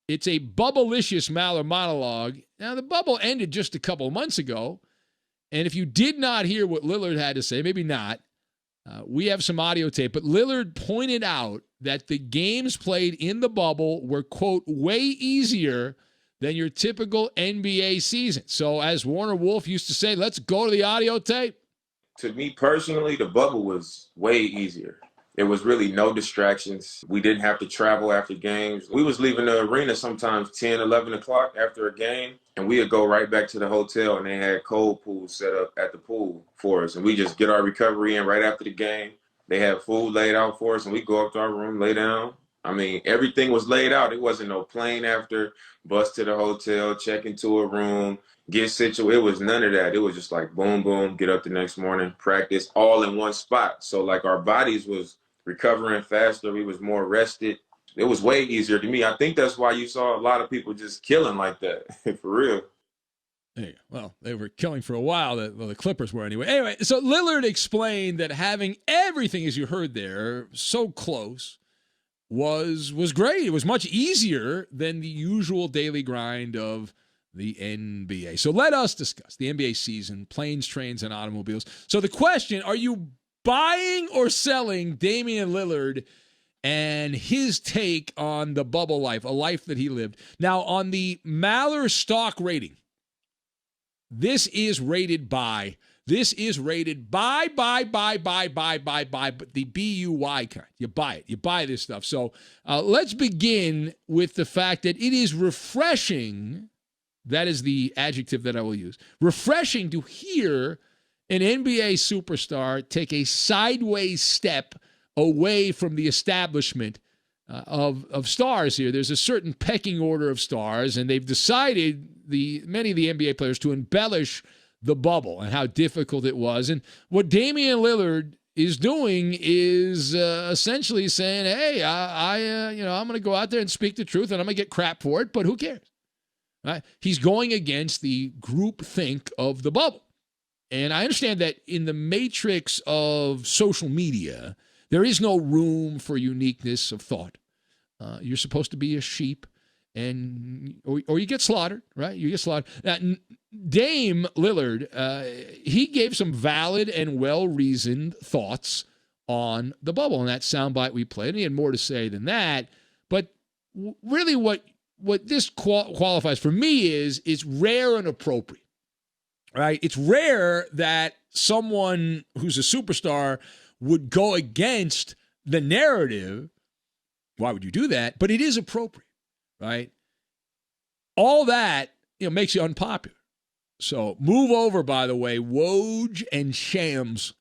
It's a bubblicious Maller monologue. Now, the bubble ended just a couple of months ago. And if you did not hear what Lillard had to say, maybe not, we have some audio tape. But Lillard pointed out that the games played in the bubble were, quote, way easier than your typical NBA season. So as Warner Wolf used to say, let's go to the audio tape. To me personally, the bubble was way easier. There was really no distractions. We didn't have to travel after games. We was leaving the arena sometimes 10, 11 o'clock after a game, and we would go right back to the hotel, and they had cold pools set up at the pool for us. And we just get our recovery in right after the game. They had food laid out for us, and we go up to our room, lay down. I mean, everything was laid out. It wasn't no plane after, bus to the hotel, check into a room, get situated. It was none of that. It was just like boom, boom, get up the next morning, practice all in one spot. So like our bodies was recovering faster. We was more rested. It was way easier to me. I think that's why you saw a lot of people just killing like that, for real. Hey, well, they were killing for a while. The Clippers were anyway. Anyway, so Lillard explained that having everything, as you heard there, so close was great. It was much easier than the usual daily grind of the NBA. So let us discuss the NBA season, planes, trains, and automobiles. So the question, are you buying or selling Damian Lillard and his take on the bubble life, a life that he lived? Now, on the Maller stock rating, this is rated by, but the B-U-Y kind. You buy it. You buy this stuff. So let's begin with the fact that it is refreshing. That is the adjective that I will use. Refreshing to hear an NBA superstar take a sideways step away from the establishment of stars here. There's a certain pecking order of stars, and they've decided, many of the NBA players, to embellish the bubble and how difficult it was. And what Damian Lillard is doing is essentially saying, hey, I'm going to go out there and speak the truth, and I'm going to get crap for it, but who cares? Right? He's going against the group think of the bubble. And I understand that in the matrix of social media, there is no room for uniqueness of thought. You're supposed to be a sheep, or you get slaughtered, right? You get slaughtered. Now, Dame Lillard, he gave some valid and well-reasoned thoughts on the bubble in that soundbite we played. And he had more to say than that. But really what this qualifies for me is it's rare and appropriate, right? It's rare that someone who's a superstar would go against the narrative. Why would you do that? But it is appropriate, right? All that, makes you unpopular. So move over, by the way, Woj and Shams.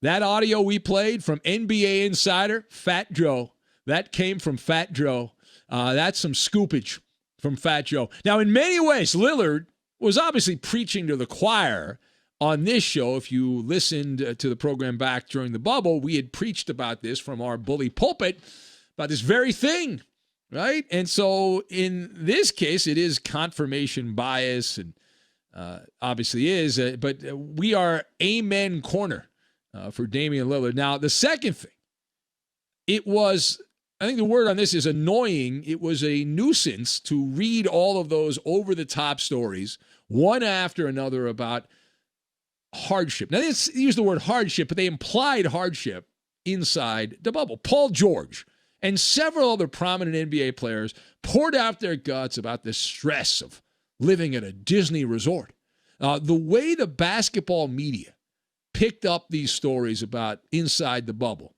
That audio we played from NBA Insider, Fat Joe, that came from Fat Joe. That's some scoopage from Fat Joe. Now, in many ways, Lillard was obviously preaching to the choir on this show. If you listened to the program back during the bubble, we had preached about this from our bully pulpit, about this very thing, right? And so in this case, it is confirmation bias, and obviously is, but we are amen corner for Damian Lillard. Now, the second thing, it was, I think the word on this is annoying. It was a nuisance to read all of those over-the-top stories, one after another, about hardship. Now, they use the word hardship, but they implied hardship inside the bubble. Paul George and several other prominent NBA players poured out their guts about the stress of living at a Disney resort. The way the basketball media picked up these stories about inside the bubble,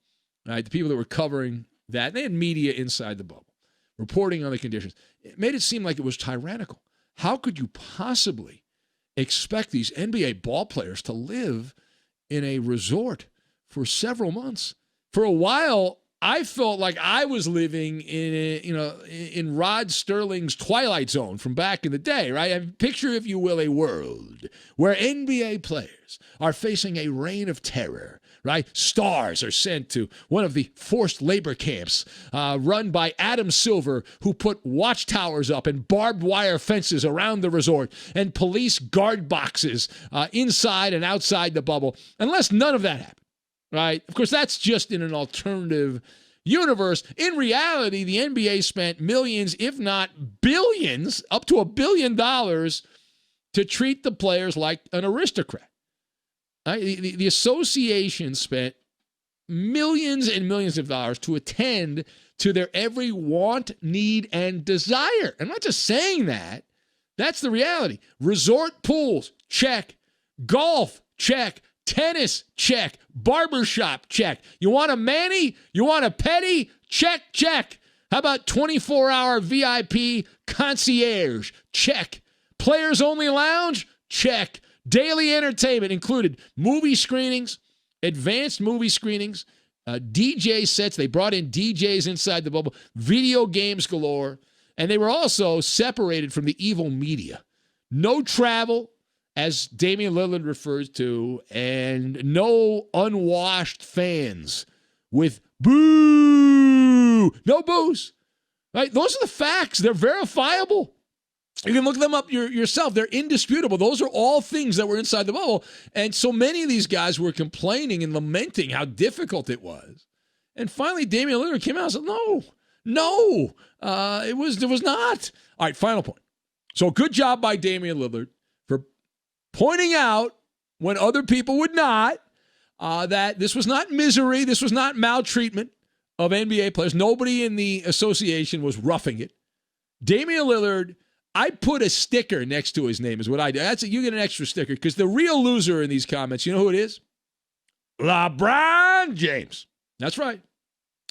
right? The people that were covering that, they had media inside the bubble, reporting on the conditions. It made it seem like it was tyrannical. How could you possibly expect these NBA ball players to live in a resort for several months? For a while, I felt like I was living in Rod Sterling's Twilight Zone from back in the day, right? And picture, if you will, a world where NBA players are facing a reign of terror, right? Stars are sent to one of the forced labor camps run by Adam Silver, who put watchtowers up and barbed wire fences around the resort and police guard boxes inside and outside the bubble, unless none of that happened, right? Of course, that's just in an alternative universe. In reality, the NBA spent millions, if not billions, up to $1 billion to treat the players like an aristocrat. The association spent millions and millions of dollars to attend to their every want, need, and desire. I'm not just saying that. That's the reality. Resort pools, check. Golf, check. Tennis, check. Barbershop, check. You want a mani? You want a pedi? Check, check. How about 24-hour VIP concierge? Check. Players only lounge? Check. Daily entertainment included movie screenings, advanced movie screenings, DJ sets. They brought in DJs inside the bubble, video games galore, and they were also separated from the evil media. No travel, as Damian Lillard refers to, and no unwashed fans with boo. No boos. Right? Those are the facts. They're verifiable. You can look them up yourself. They're indisputable. Those are all things that were inside the bubble. And so many of these guys were complaining and lamenting how difficult it was. And finally, Damian Lillard came out and said, no, it was not. All right, final point. So good job by Damian Lillard for pointing out when other people would not, that this was not misery. This was not maltreatment of NBA players. Nobody in the association was roughing it. Damian Lillard, I put a sticker next to his name is what I do. You get an extra sticker because the real loser in these comments, you know who it is? LeBron James. That's right.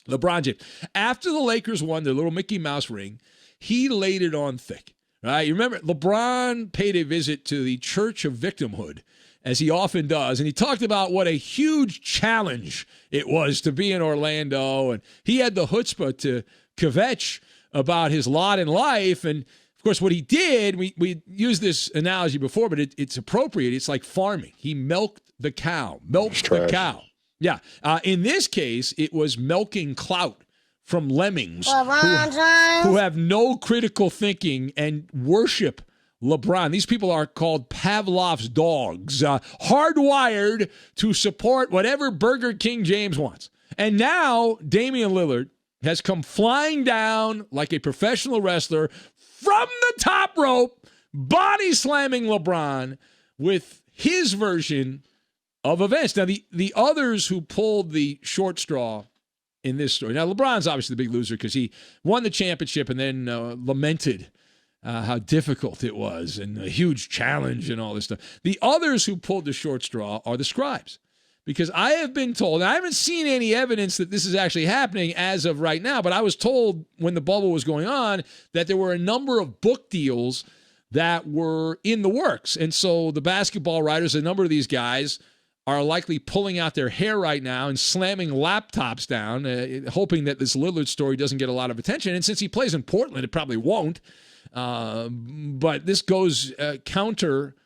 LeBron James. After the Lakers won their little Mickey Mouse ring, he laid it on thick. Right? You remember, LeBron paid a visit to the Church of Victimhood, as he often does, and he talked about what a huge challenge it was to be in Orlando, and he had the chutzpah to kvetch about his lot in life, and of course, what he did, we used this analogy before, but it's appropriate. It's like farming. He milked the cow. Yeah. In this case, it was milking clout from lemmings who have no critical thinking and worship LeBron. These people are called Pavlov's dogs, hardwired to support whatever Burger King James wants. And now Damian Lillard has come flying down like a professional wrestler from the top rope, body slamming LeBron with his version of events. Now, the others who pulled the short straw in this story. Now, LeBron's obviously the big loser because he won the championship and then lamented how difficult it was and a huge challenge and all this stuff. The others who pulled the short straw are the scribes. Because I have been told, and I haven't seen any evidence that this is actually happening as of right now, but I was told when the bubble was going on that there were a number of book deals that were in the works. And so the basketball writers, a number of these guys, are likely pulling out their hair right now and slamming laptops down, hoping that this Lillard story doesn't get a lot of attention. And since he plays in Portland, it probably won't. But this goes counter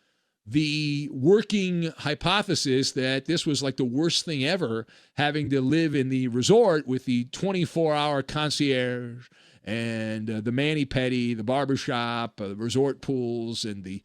the working hypothesis that this was like the worst thing ever, having to live in the resort with the 24-hour concierge and the mani-pedi, the barbershop, the resort pools, and the